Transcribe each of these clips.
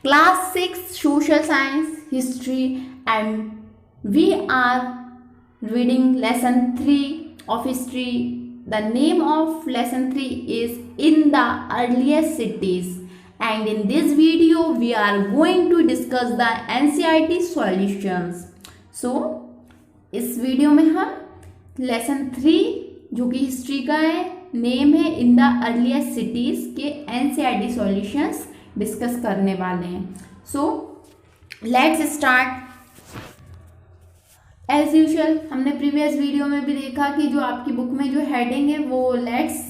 Class 6 Social Science History, and we are reading lesson 3 of history. The name of lesson 3 is In the Earliest Cities, and in this video we are going to discuss the NCERT solutions. So इस video में हम lesson 3 जो कि history का है, name है in the earliest cities के NCERT solutions discuss करने वाले हैं. So let's start. As usual हमने प्रीवियस वीडियो में भी देखा कि जो आपकी बुक में जो हेडिंग है वो लेट्स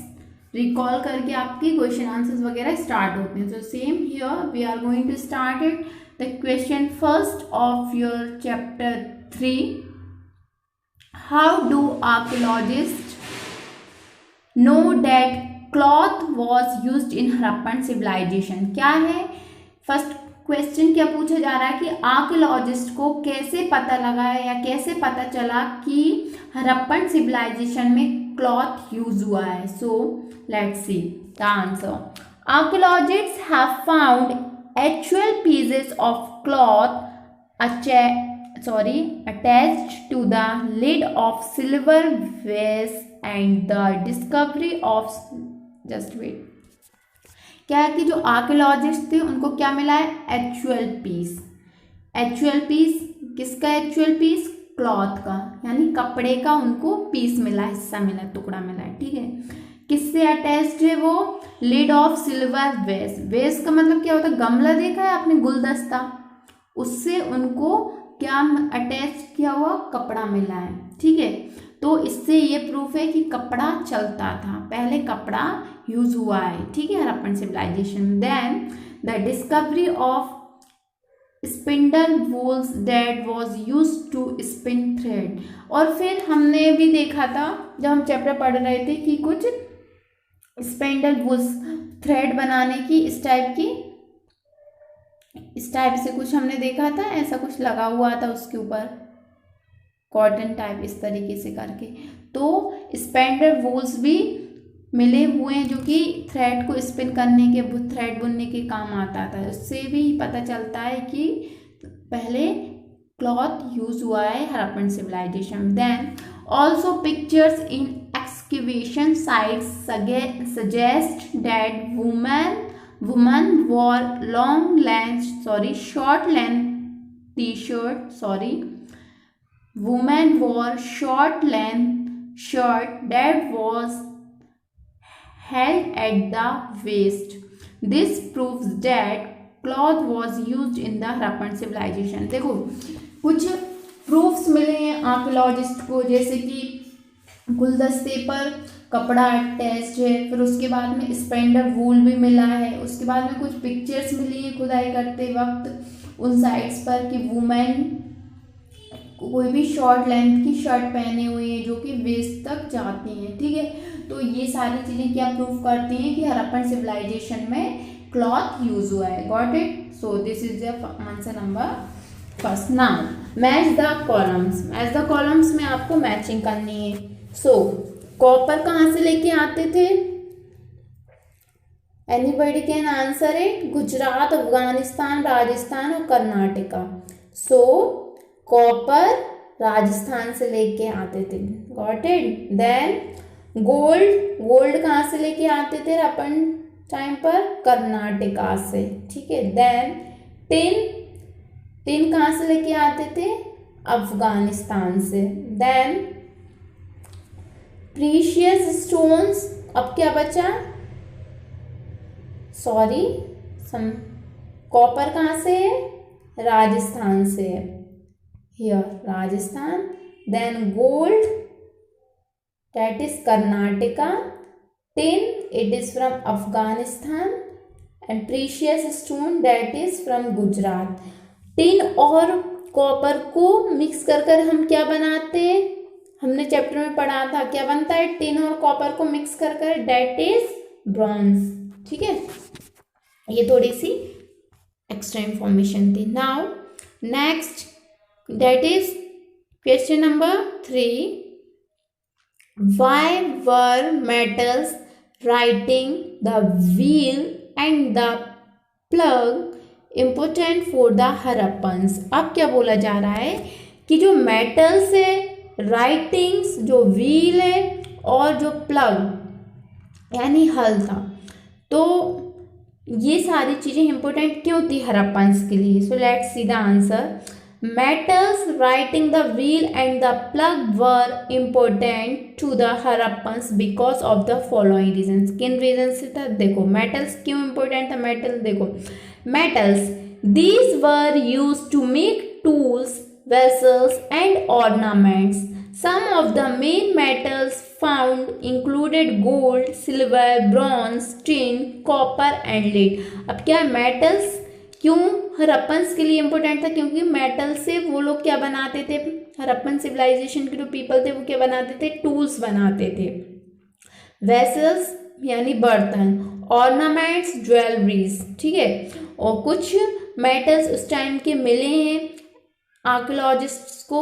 रिकॉल करके आपकी क्वेश्चन आंसर्स वगैरह स्टार्ट होते हैं. So same here we are going to start it. The question first of your chapter 3. How do archaeologists know that cloth was used in Harappan civilization? क्या है first question, क्या पूछा जा रहा है कि आर्कियोलॉजिस्ट को कैसे पता लगा या कैसे पता चला कि हरप्पन सिविलाइजेशन में क्लॉथ यूज हुआ है. सो let's see the answer. Archaeologists have found actual pieces of cloth attached to the lid of silver vase and the discovery of just wait. क्या है कि जो आर्कियोलॉजिस्ट थे उनको क्या मिला है? Actual piece. एक्चुअल पीस किसका? एक्चुअल पीस क्लॉथ का, यानी कपड़े का उनको पीस मिला, हिस्सा मिला, टुकड़ा मिला है. ठीक है. किससे अटैच्ड है वो? लिड ऑफ सिल्वर वेस. वेस का मतलब क्या होता है? गमला देखा है आपने, गुलदस्ता, उससे उनको क्या अटैच किया हुआ कपड़ा मिला है. ठीक है. तो इससे ये प्रूफ है कि कपड़ा चलता था, पहले कपड़ा यूज हुआ है. ठीक है, Harappan civilisation. Then the discovery of spindle whorls that was used to spin thread. और फिर हमने भी देखा था जब हम चैप्टर पढ़ रहे थे कि कुछ स्पिंडल वूल्स थ्रेड बनाने की इस टाइप से कुछ हमने देखा था, ऐसा कुछ लगा हुआ था उसके ऊपर, कॉटन टाइप इस तरीके से करके. तो स्पेंडल वूल्स भी मिले हुए हैं जो कि थ्रेड को स्पिन करने के, थ्रेड बुनने के काम आता था. उससे भी पता चलता है कि पहले क्लॉथ यूज हुआ है Harappan civilisation. Then also pictures in excavation sites suggest that women wore short length t-shirt. Women wore short length shirt that was held at the waist. This proves that cloth was used in the Harappan civilization. देखो कुछ proofs मिले हैं archaeologist को, जैसे कि गुलदस्ते पर कपड़ा अटैच्ड है, फिर उसके बाद में स्पेंडल वूल भी मिला है, उसके बाद में कुछ पिक्चर्स मिली है खुदाई करते वक्त उन साइड्स पर कि वुमेन कोई भी शॉर्ट लेंथ की शर्ट पहने हुए हैं जो कि वेस्ट तक जाती हैं. ठीक है. तो ये सारी चीज़ें क्या प्रूफ करती हैं कि हरप्पन सिविलाइजेशन में क्लॉथ यूज हुआ है. Got it. So this is the answer number first. Now match the columns. Match the columns में आपको मैचिंग करनी है. सो कॉपर कहाँ से लेके आते थे? Anybody can answer it. Gujarat, Afghanistan, Rajasthan और कर्नाटका. सो कॉपर राजस्थान से लेके आते थे. Got it. देन गोल्ड कहाँ से लेके आते थे अपन टाइम पर? कर्नाटका से. ठीक है. देन टिन कहाँ से लेके आते थे? अफगानिस्तान से. देन प्रीशियस स्टोन्स, अब क्या बचा? कॉपर कहाँ से है? राजस्थान से है. Here Rajasthan. Then gold that is Karnataka. Tin it is from Afghanistan and precious stone that is फ्रॉम गुजरात. टिन और कॉपर को मिक्स कर हम क्या बनाते हैं? हमने चैप्टर में पढ़ा था क्या बनता है टिन और कॉपर को मिक्स कर दैट इज ब्रॉन्ज. ठीक है. ये थोड़ी सी एक्स्ट्रा इंफॉर्मेशन थी. Now next that is question number 3. Why were metals writing the wheel and the plug important for the Harappans. अब क्या बोला जा रहा है कि जो मेटल्स है, राइटिंग्स, जो व्हील है और जो प्लग यानी हल था, तो ये सारी चीज़ें इंपॉर्टेंट क्यों थी हरप्पन्स के लिए? So let's see the answer. Metals, writing, the wheel and the plough were important to the Harappans because of the following reasons. किन रीजन से था? देखो मेटल्स क्यों इम्पोर्टेंट था? मेटल देखो, metals, these were used to make tools, vessels and ornaments. Some of the main metals found included gold, silver, bronze, tin, copper and lead. अब क्या metals क्यों हरप्पन्स के लिए इम्पोर्टेंट था? क्योंकि मेटल से वो लोग क्या बनाते थे? हरप्पन सिविलाइजेशन के जो पीपल थे वो क्या बनाते थे? टूल्स बनाते थे। वेसल्स यानी बर्तन, ऑर्नामेंट्स ज्वेलरीज, ठीक है। और कुछ मेटल्स उस टाइम के मिले हैं आर्कियोलॉजिस्ट्स को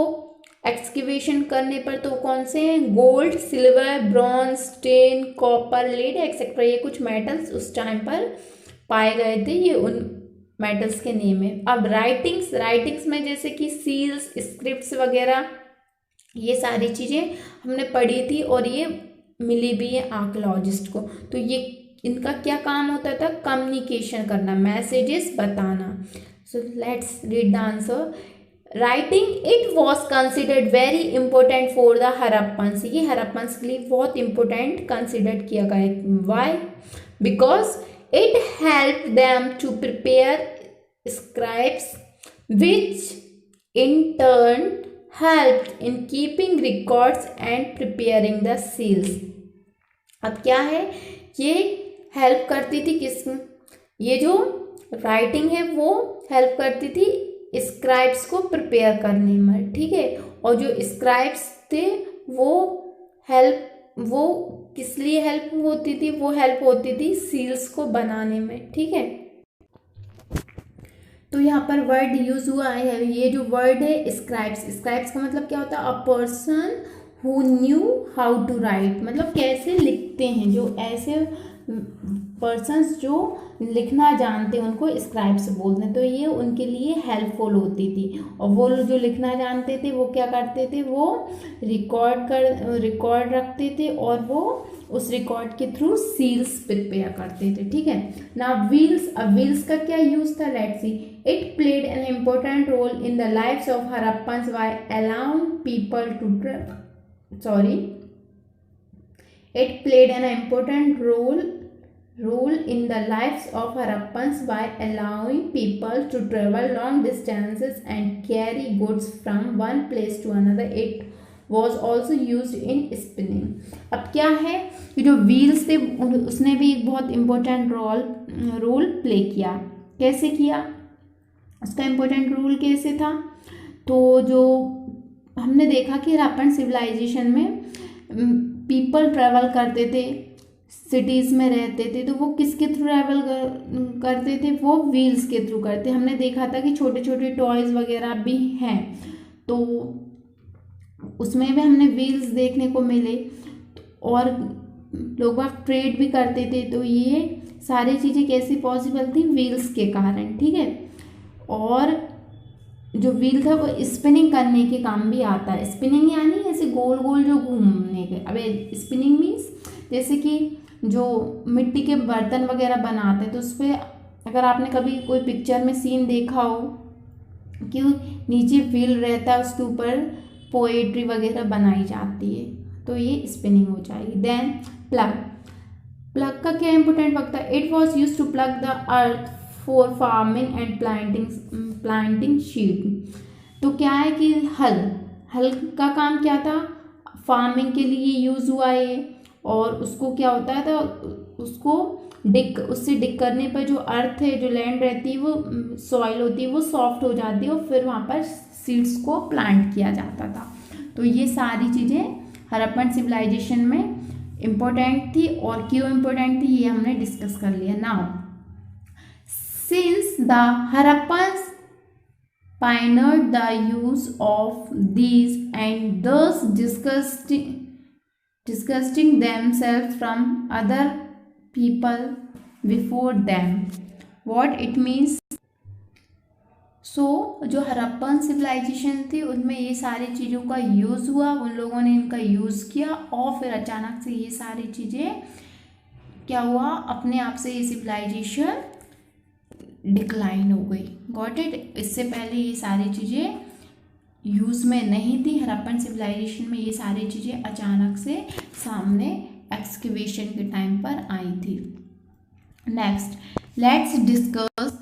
एक्सकेवेशन करने पर, तो कौन से हैं? Gold, silver, bronze, tin, copper, lead etcetera. ये कुछ मेटल्स उस टाइम पर पाए गए थे, ये उन मेटल्स के नेम है। अब राइटिंग्स में जैसे कि सील्स, स्क्रिप्ट्स वगैरह, ये सारी चीज़ें हमने पढ़ी थी और ये मिली भी है आर्कियोलॉजिस्ट को। तो ये इनका क्या काम होता था? कम्युनिकेशन करना, मैसेजेस बताना। So let's read the answer. Writing, it was considered very important for the Harappans. ये हरप्पन्स के लिए बहुत इंपॉर्टेंट कंसिडर किया गया है। Why? Because it help them to prepare scribes which in turn help in keeping records and preparing the seals. अब क्या है? ये हेल्प करती थी किस? ये जो राइटिंग है वो हेल्प करती थी स्क्राइब्स को प्रिपेयर करने में, ठीक है। और जो स्क्राइब्स थे वो किस लिए हेल्प होती थी? वो हेल्प होती थी सील्स को बनाने में, ठीक है। तो यहाँ पर वर्ड यूज हुआ है, ये जो वर्ड है स्क्राइब्स का मतलब क्या होता है? A person who knew how to write, मतलब कैसे लिखते हैं, जो ऐसे पर्सन्स जो लिखना जानते हैं उनको स्क्राइब्स बोलते हैं। तो ये उनके लिए हेल्पफुल होती थी। और वो जो लिखना जानते थे वो क्या करते थे? वो रिकॉर्ड रखते थे और वो उस रिकॉर्ड के थ्रू सील्स प्रिपेयर करते थे, ठीक है ना। व्हील्स, अब व्हील्स का क्या यूज था? Let's see. It played an important role in the lives of Harappans by allowing people to It played an important role in the lives of Harappans by allowing people to travel long distances and carry goods from one place to another. It was also used in spinning. अब क्या है कि जो wheels थे उसने भी एक बहुत इम्पोर्टेंट रोल प्ले किया। कैसे किया? उसका इम्पोर्टेंट रोल कैसे था? तो जो हमने देखा कि हरप्पन सिविलाइजेशन में पीपल ट्रैवल करते थे, सिटीज़ में रहते थे, तो वो किसके थ्रू ट्रैवल करते थे? वो व्हील्स के थ्रू करते। हमने देखा था कि छोटे छोटे टॉयज़ वगैरह भी हैं, तो उसमें भी हमने व्हील्स देखने को मिले और लोग बाग ट्रेड भी करते थे। तो ये सारी चीज़ें कैसी पॉसिबल थी? व्हील्स के कारण, ठीक है। और जो व्हील था वो स्पिनिंग करने के काम भी आता है। स्पिनिंग यानी ऐसे गोल गोल जो घूमने के। अब स्पिनिंग मीन्स जैसे कि जो मिट्टी के बर्तन वगैरह बनाते हैं तो उस पर अगर आपने कभी कोई पिक्चर में सीन देखा हो कि नीचे व्हील रहता है, उसके ऊपर पोएट्री वगैरह बनाई जाती है, तो ये स्पिनिंग हो जाएगी। देन प्लग का क्या इंपॉर्टेंट वक्त था? It was use to plough the earth for farming and planting seed. तो क्या है कि हल का काम क्या था? फार्मिंग के लिए यूज़ हुआ ये। और उसको क्या होता है? तो उसको उससे डिग करने पर जो अर्थ है, जो लैंड रहती है, वो सॉइल होती है, वो सॉफ्ट हो जाती है और फिर वहाँ पर सीड्स को प्लांट किया जाता था। तो ये सारी चीज़ें हरप्पन सिविलाइजेशन में इम्पोर्टेंट थी। और क्यों इम्पोर्टेंट थी ये हमने डिस्कस कर लिया। Now since the Harappans pioneered the use of these and thus disgusting themselves from other people before them. What it means? जो हड़प्पन सिविलाइजेशन थी उनमें ये सारी चीज़ों का यूज़ हुआ, उन लोगों ने इनका यूज़ किया और फिर अचानक से ये सारी चीज़ें क्या हुआ, अपने आप से ये सिविलाइजेशन डिक्लाइन हो गई। Got it. इससे पहले ये सारी चीज़ें यूज़ में नहीं थी। हड़प्पन सिविलाइजेशन में ये सारी चीज़ें अचानक से सामने एक्सकवेशन के टाइम पर आई थी। Next let's discuss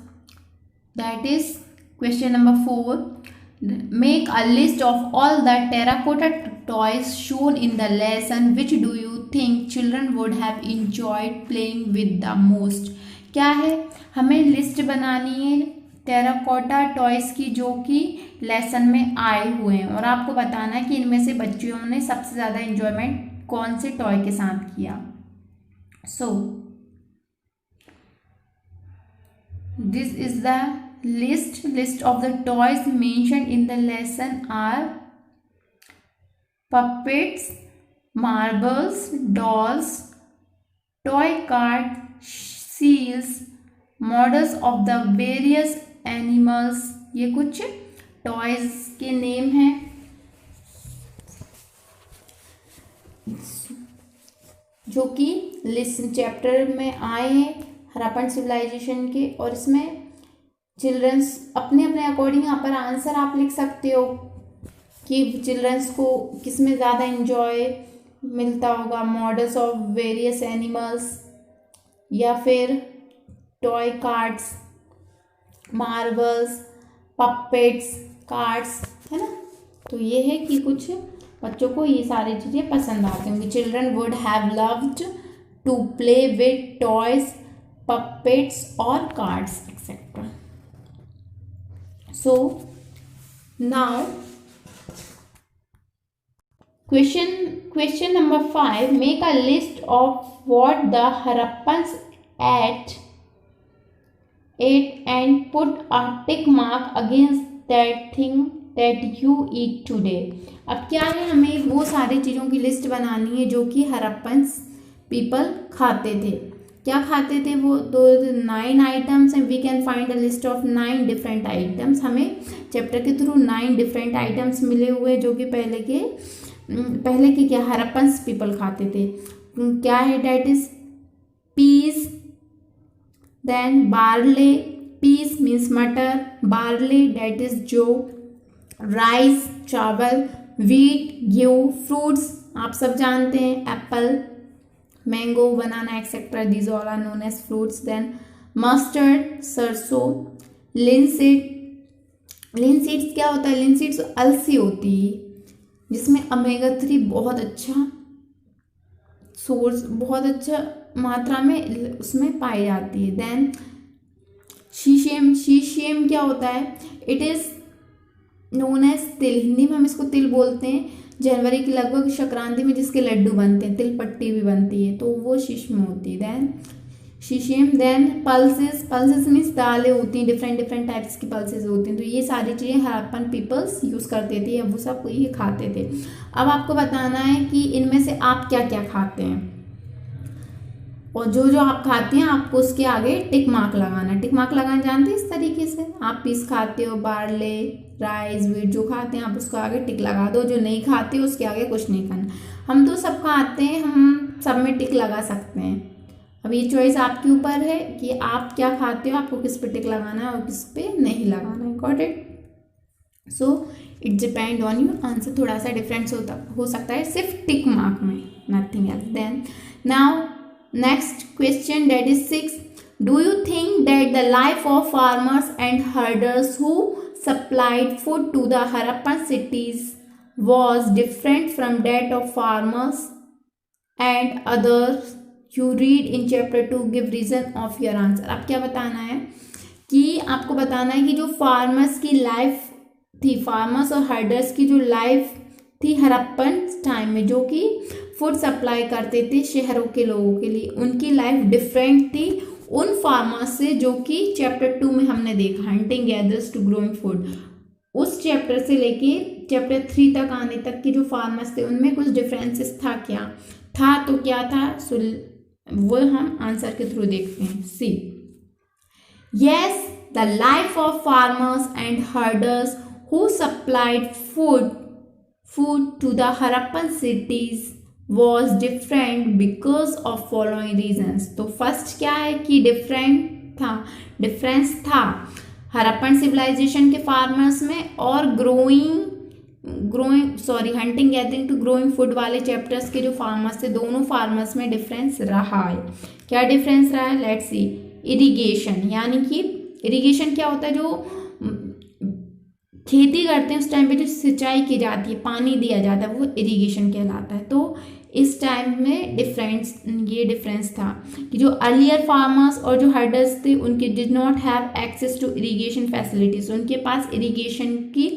that is question number 4. Make a list of all the terracotta toys shown in the lesson. Which do you think children would have enjoyed playing with the most? क्या है, हमें list बनानी है terracotta toys की जो कि lesson में आए हुए हैं और आपको बताना है कि इनमें से बच्चियों ने सबसे ज़्यादा एंजॉयमेंट कौन से टॉय के साथ किया। So this is the list of the toys mentioned in the lesson are puppets, marbles, dolls, toy cart, seals, models of the various animals. ये कुछ टॉयज के नेम हैं जो कि लिस्ट चैप्टर में आए हैं हड़प्पन सिविलाइजेशन के, और इसमें चिल्ड्रंस अपने अपने अकॉर्डिंग यहाँ पर आंसर आप लिख सकते हो कि चिल्ड्रंस को किस में ज़्यादा एंजॉय मिलता होगा, मॉडल्स ऑफ वेरियस एनिमल्स या फिर toy cards, marbles, puppets, cards, है ना। तो ये है कि कुछ बच्चों को ये सारी चीज़ें पसंद आती होंगी। Children would have loved to play with toys, puppets और cards etcetera. So now question number 5. Make a list of what the Harappans ate and put a tick mark against that thing that you eat today. अब क्या है, हमें वो सारी चीज़ों की list बनानी है जो कि हड़प्पन्स पीपल खाते थे। क्या खाते थे वो? तो 9 आइटम्स हैं। We can find a list of 9 different items. हमें चैप्टर के थ्रू 9 डिफरेंट आइटम्स मिले हुए जो कि पहले के क्या हड़प्पन्स पीपल खाते थे। क्या है? That is peas, then barley, peas means मटर, बार्ले डेट इज जौ, राइस चावल, व्हीट गेहूं, फ्रूट्स आप सब जानते हैं apple, mango, banana etcetera, these all are known as fruits. Then mustard सरसों, लिनसीड्स क्या होता है? लिनसीड्स अलसी होती है जिसमें ओमेगा 3 बहुत अच्छा सोर्स, बहुत अच्छा मात्रा में उसमें पाई जाती है। देन शीशेम क्या होता है? इट इज नोन एज तिल, हिंदी में हम इसको तिल बोलते हैं। जनवरी की लगभग संक्रांति में जिसके लड्डू बनते हैं, तिल पट्टी भी बनती है, तो वो शीशम होती है। देन शीशम। देन पल्सेस मीन्स दालें होती हैं, डिफरेंट टाइप्स की पल्सेस होती हैं। तो ये सारी चीज़ें हड़प्पन पीपल्स यूज़ करते थे, अब वो सब ये खाते थे। अब आपको बताना है कि इनमें से आप क्या क्या खाते हैं और जो आप खाते हैं आपको उसके आगे टिक मार्क लगाना है। टिक मार्क लगाना जानते हैं? इस तरीके से आप पीस खाते हो, बार्ले, राइस, व्हीट जो खाते हैं आप उसको आगे टिक लगा दो, जो नहीं खाते हो उसके आगे कुछ नहीं करना। हम तो सब खाते हैं, हम सब में टिक लगा सकते हैं। अब ये चॉइस आपके ऊपर है कि आप क्या खाते हो, आपको किस पे टिक लगाना है और किस पे नहीं लगाना है। Got it? So it depend on you. Answer थोड़ा सा डिफरेंस हो सकता है सिर्फ टिक मार्क में, nothing else. Then now next question, that is 6. Do you think that the life of farmers and herders who supplied food to the Harappan cities was different from that of farmers and others? You read in chapter 2. Give reason of your answer. अब क्या बताना है कि आपको बताना है कि जो फार्मर्स की लाइफ थी, फार्मर्स और हर्डर्स की जो लाइफ थी हड़प्पन टाइम में, जो कि फूड सप्लाई करते थे शहरों के लोगों के लिए, उनकी लाइफ डिफरेंट थी उन फार्मर्स से जो कि चैप्टर 2 में हमने देखा, hunting gatherers to growing food. उस चैप्टर से लेके चैप्टर 3 तक आने तक के जो फार्मर्स थे उनमें कुछ डिफरेंसेस था। क्या था? तो क्या था वो हम आंसर के थ्रू देखते हैं। सी, yes the life of farmers and herders who supplied food to the Harappan cities was different because of following reasons. तो फर्स्ट क्या है कि डिफरेंस था हरप्पन सिविलाइजेशन के फार्मर्स में और hunting gathering to growing food वाले चैप्टर्स के जो फार्मर्स थे, दोनों फार्मर्स में डिफरेंस रहा है। क्या डिफरेंस रहा है? Let's see. इरिगेशन, यानी कि इरिगेशन क्या होता है? जो खेती करते हैं उस टाइम पे जो सिंचाई की जाती है, पानी दिया जाता है, वो इरिगेशन कहलाता है। तो इस टाइम में ये डिफरेंस था कि जो अर्लियर फार्मर्स और जो हर्डर्स थे उनके did not have access to irrigation facilities, उनके पास इरिगेशन की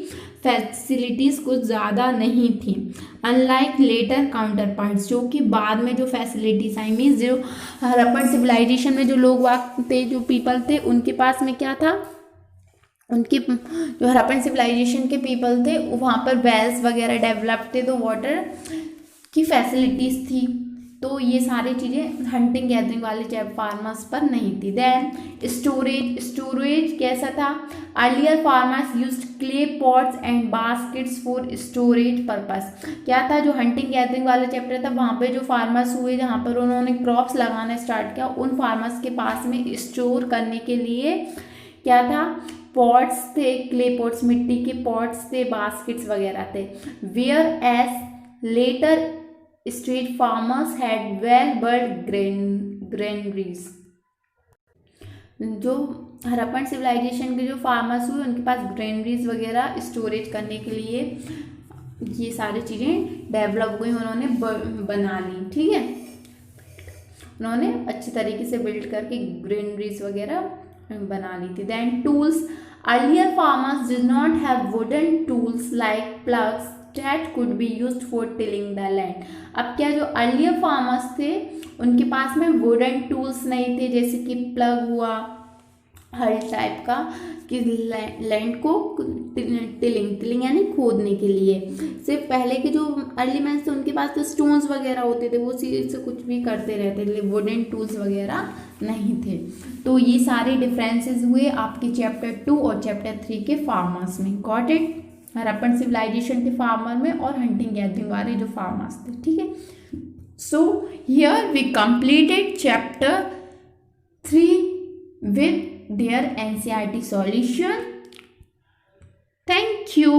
फैसिलिटीज कुछ ज़्यादा नहीं थी। अनलाइक लेटर काउंटर पार्ट्स, जो कि बाद में जो फैसिलिटीज आई, मीन्स जो हरप्पन सिविलाइजेशन में जो लोग थे, जो पीपल थे, उनके पास में क्या था? उनके जो हरप्पन सिविलाइजेशन के पीपल थे वहाँ पर वेल्स वगैरह डेवलप थे, तो वाटर की फैसिलिटीज़ थी। तो ये सारी चीज़ें हंटिंग गैदरिंग वाले फार्मर्स पर नहीं थी। देन स्टोरेज कैसा था? Earlier farmers used clay pots and baskets for storage purpose. क्या था? जो हंटिंग गैदरिंग वाला चैप्टर था वहाँ पे जो फार्मर्स हुए, जहाँ पर उन्होंने क्रॉप्स लगाना स्टार्ट किया, उन फार्मर्स के पास में स्टोर करने के लिए क्या था? पॉट्स थे, क्ले पॉट्स, मिट्टी के पॉट्स थे, बास्केट्स वगैरह थे। Where as later street farmers had well built granaries. जो हरप्पन सिविलाइजेशन के जो फार्मर्स हुए उनके पास ग्रेनरीज वगैरह स्टोरेज करने के लिए ये सारी चीज़ें डेवलप हुई, उन्होंने बना ली। ठीक है, उन्होंने अच्छी तरीके से बिल्ड करके ग्रेनरीज वगैरह बना ली थी। Then tools, earlier farmers did not have wooden tools like ploughs that could be used for tilling the land। अब क्या, जो अर्लियर फार्मर्स थे उनके पास में वुडन टूल्स नहीं थे, जैसे कि प्लग हुआ, हल टाइप का, कि लैंड को टिलिंग यानी खोदने के लिए। सिर्फ पहले के जो अर्ली मैन थे उनके पास तो स्टोन्स वगैरह होते थे, वो से कुछ भी करते रहते थे, वुडन टूल्स वगैरह नहीं थे। तो ये सारे डिफरेंसेस हुए आपके चैप्टर 2 और चैप्टर 3 के फार्मर्स में। Got it? हरप्पन सिविलाइजेशन के फार्मर में और हंटिंग गैदरिंग वाले जो फार्मर्स थे। ठीक है, so here we completed chapter 3 with their NCERT solution. Thank you.